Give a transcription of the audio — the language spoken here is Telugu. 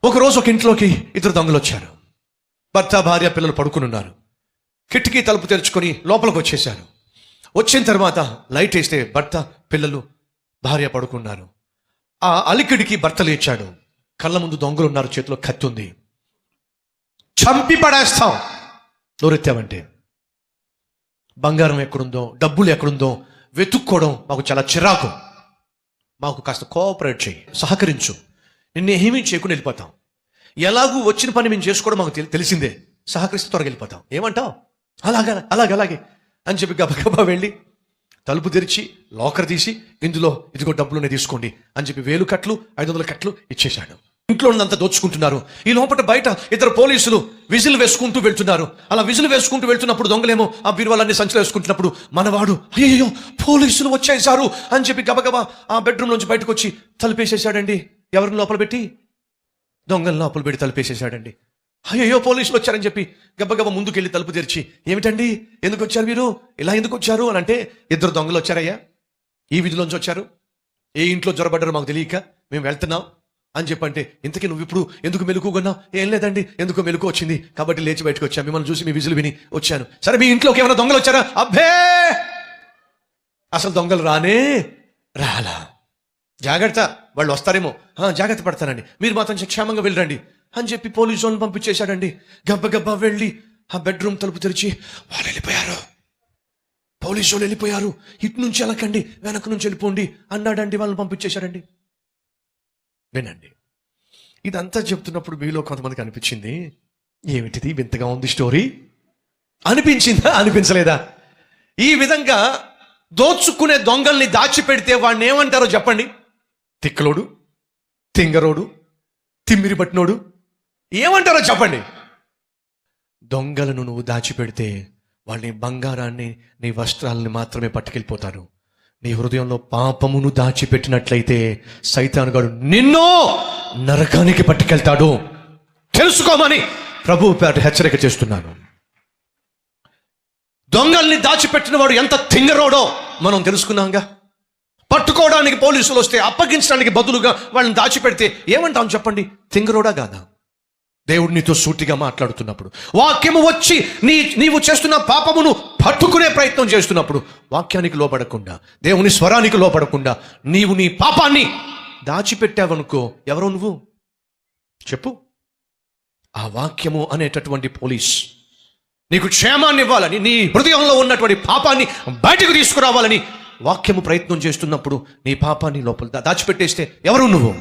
ఒకరోజు ఒక ఇంట్లోకి ఇద్దరు దొంగలు వచ్చారు. భర్త భార్య పిల్లలు పడుకుని ఉన్నారు. కిటికీ తలుపు తెరుచుకొని లోపలికి వచ్చేసారు. వచ్చిన తర్వాత లైట్ వేస్తే భర్త పిల్లలు భార్య పడుకున్నారు. ఆ అలికిడికి భర్త లేచాడు. కళ్ళ ముందు దొంగలు ఉన్నారు, చేతిలో కత్తి ఉంది. చంపి పడేస్తాం నోరెత్తామంటే. బంగారం ఎక్కడుందో, డబ్బులు ఎక్కడుందో వెతుక్కోవడం మాకు చాలా చిరాకు. మాకు కాస్త కోఆపరేట్ చేయి, సహకరించు, నిన్ను ఏమీ చేయకుండా వెళ్ళిపోతాం. ఎలాగూ వచ్చిన పని మేము చేసుకోవడం మాకు తెలిసిందే, సహకరిస్తే త్వరగా వెళ్ళిపోతాం. ఏమంటావు? అలాగే అని చెప్పి గబగబా వెళ్ళి తలుపు తెరిచి లాకర్ తీసి ఇందులో ఇదిగో డబ్బులునే తీసుకోండి అని చెప్పి 1000 కట్లు 500 కట్లు ఇచ్చేశాడు. ఇంట్లో ఉన్నంతా దోచుకుంటున్నారు. ఈ లోపల బయట ఇద్దరు పోలీసులు విజిల్ వేసుకుంటూ వెళ్తున్నారు. అలా విజిల్ వేసుకుంటూ వెళ్తున్నప్పుడు దొంగలేమో ఆ బీరువాలన్నీ సంచులు వేసుకుంటున్నప్పుడు మనవాడు అయ్యో పోలీసులు వచ్చేసారు అని చెప్పి గబగబా ఆ బెడ్రూమ్ నుంచి బయటకు వచ్చి తలుపేసేసాడండి. ఎవరిని లోపల పెట్టి? దొంగలు లోపల పెట్టి తలుపేసేసాడండి. అయ్యో పోలీసులు వచ్చారని చెప్పి గబగబా ముందుకెళ్ళి తలుపు తెరిచి, ఏమిటండి ఎందుకు వచ్చారు మీరు, ఇలా ఎందుకు వచ్చారు అని అంటే, ఇద్దరు దొంగలు వచ్చారయ్యా, ఈ వీధిలోంచి వచ్చారు, ఏ ఇంట్లో జ్వరబడ్డారో మాకు తెలియక మేము వెళ్తున్నాం అని చెప్పంటే, ఇంతకీ నువ్వు ఇప్పుడు ఎందుకు మెలుకున్నావు? ఏం లేదండి, ఎందుకో మెలుకు వచ్చింది కాబట్టి లేచి బయటకు వచ్చాను, మిమ్మల్ని చూసి మీ విజులు విని వచ్చాను. సరే మీ ఇంట్లోకి ఏమైనా దొంగలు వచ్చారా? అబ్బే అసలు దొంగలు రాలా. జాగ్రత్త, వాళ్ళు వస్తారేమో, జాగ్రత్త పడతానండి, మీరు మాత్రం క్షేమంగా వెళ్ళండి అని చెప్పి పోలీసు వాళ్ళని పంపించేశాడండి. గబ్బగబ్బా వెళ్ళి ఆ బెడ్రూమ్ తలుపు తెరిచి, వాళ్ళు వెళ్ళిపోయారు, పోలీసు వాళ్ళు వెళ్ళిపోయారు, ఇటు నుంచి వెళ్ళకండి వెనక నుంచి వెళ్ళిపోండి అన్నాడండి. వాళ్ళని పంపించేశాడండి. వినండి, ఇదంతా చెప్తున్నప్పుడు మీలో కొంతమందికి అనిపించింది, ఏమిటిది వింతగా ఉంది స్టోరీ అనిపించిందా? అనిపించలేదా? ఈ విధంగా దోచుకునే దొంగల్ని దాచిపెడితే వాడిని ఏమంటారో చెప్పండి? తిక్కలోడు, తింగరోడు, తిమ్మిరి పట్టినోడు ఏమంటారో చెప్పండి? దొంగలను నువ్వు దాచిపెడితే వాళ్ళని బంగారాన్ని, నీ వస్త్రాలని మాత్రమే పట్టుకెళ్ళిపోతారు. నీ హృదయంలో పాపమును దాచిపెట్టినట్లయితే సైతానుగాడు నిన్ను నరకానికి పట్టుకెళ్తాడు. తెలుసుకోమని ప్రభువు పేరిట హెచ్చరిక చేస్తున్నాను. దొంగల్ని దాచిపెట్టిన వాడు ఎంత తింగరోడో మనం తెలుసుకున్నాంగా. పట్టుకోవడానికి పోలీసులు వస్తే అప్పగించడానికి బదులుగా వాళ్ళని దాచిపెడితే ఏమంటాం చెప్పండి? తింగరోడా కాదా? దేవుడు నీతో సూటిగా మాట్లాడుతున్నప్పుడు, వాక్యము వచ్చి నీవు చేస్తున్న పాపమును పట్టుకునే ప్రయత్నం చేస్తున్నప్పుడు, వాక్యానికి లోపడకుండా, దేవుని స్వరానికి లోపడకుండా నీవు నీ పాపాన్ని దాచిపెట్టావనుకో, ఎవరో నువ్వు చెప్పు. ఆ వాక్యము అనేటటువంటి పోలీస్ నీకు క్షేమాన్ని ఇవ్వాలని, నీ హృదయంలో ఉన్నటువంటి పాపాన్ని బయటకు తీసుకురావాలని వాక్యము ప్రయత్నం చేస్తున్నప్పుడు నీ పాపాన్ని లోపల దాచిపెట్టేస్తే ఎవరు నువ్వు?